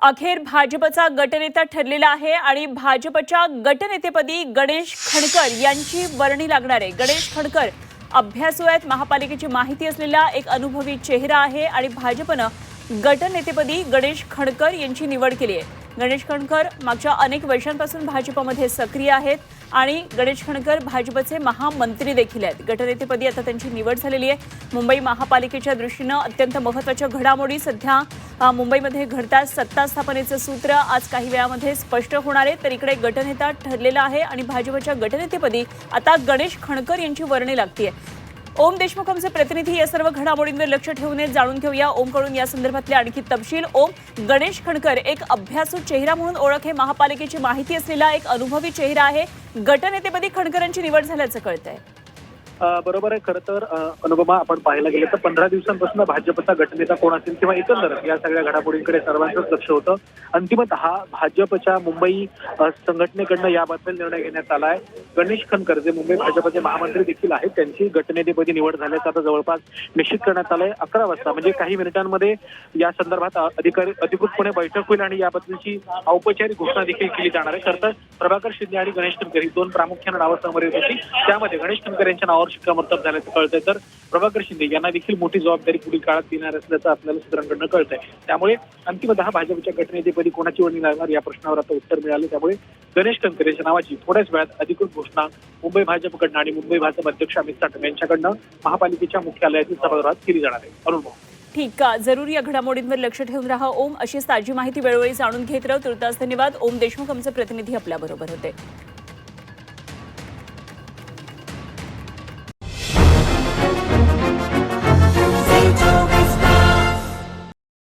अखेर भाजपचा गटनेता ठरलेला आहे आणि भाजपच्या गटनेतेपदी गणेश खणकर यांची वर्णी लागणार आहे। गणेश खणकर अभ्यासू आहेत, महापालिकेची माहिती असलेला एक अनुभवी चेहरा आहे आणि भाजपनं गटनेतेपदी गणेश खणकर यांची निवड केली आहे। गणेश खणकर मागच्या अनेक वर्षांपासून भाजपमध्ये सक्रिय आहेत आणि गणेश खणकर भाजपचे महामंत्री देखील आहेत। गटनेतेपदी आता त्यांची निवड झालेली आहे। मुंबई महापालिकेच्या दृष्टीने अत्यंत महत्त्वाच्या घडामोडी सध्या मुंबईमध्ये घडतात। सत्ता स्थापनेचं सूत्र आज काही वेळामध्ये स्पष्ट होणार आहे। तर इकडे गटनेता ठरलेला आहे आणि भाजपच्या गटनेतेपदी आता गणेश खणकर यांची वर्णी लागते। ओम देशमुख आमचे प्रतिनिधी या सर्व घडामोडींवर लक्ष ठेवून जाणून घेऊया ओमकडून या संदर्भातले आणखी तपशील। ओम, गणेश खणकर एक अभ्यासू चेहरा म्हणून ओळख आहे, महापालिकेची माहिती असलेला एक अनुभवी चेहरा आहे। गटनेतेपदी खणकरांची निवड झाल्याचं कळतंय। बरोबर आहे। खरं तर अनुपमा, आपण पाहायला गेलं तर 15 दिवसांपासून भाजपचा गटनेता कोण असेल किंवा एकंदर या सगळ्या घडामोडींकडे सर्वांचंच लक्ष होतं। अंतिमतः भाजपच्या मुंबई संघटनेकडनं याबद्दल निर्णय घेण्यात आला आहे। गणेश खणकर जे मुंबई भाजपचे महामंत्री देखील आहेत, त्यांची गटनेतेपदी निवड झाल्याचं आता जवळपास निश्चित करण्यात आलंय। 11 वाजता म्हणजे काही मिनिटांमध्ये या संदर्भात अधिकृतपणे बैठक होईल आणि याबद्दलची औपचारिक घोषणा देखील केली जाणार आहे। खरं तर प्रभाकर शिंदे आणि गणेश खणकर ही दोन प्रामुख्याने नावं समोर येत होती, त्यामध्ये गणेश खणकर यांच्या नावावर शिक्कामोर्तब झाल्याचं कळतंय। तर प्रभाकर शिंदे यांना देखील मोठी जबाबदारी पुढील काळात देणार असल्याचं आपल्याला सूत्रांकडून कळतंय। त्यामुळे अंतिमतः भाजपच्या गटनेतेपदी कोणाची वर्णी लागणार या प्रश्नावर आता उत्तर मिळालं। त्यामुळे गणेश खणकर यांच्या नावाची थोड्याच वेळात अधिकृत घोषणा मुंबई भाजपकडनं आणि मुंबई भाजप अध्यक्ष अमित साटम यांच्याकडनं महापालिकेच्या मुख्यालयातील सभागृहात केली जाणार आहे। अरुण, ठीक आहे, जरूर या घडामोडींवर लक्ष ठेवून राहा ओम। अशीच ताजी माहिती वेळोवेळी जाणून घेत राहू। तुर्तास धन्यवाद। ओम देशमुख आमचे प्रतिनिधी आपल्याबरोबर होते।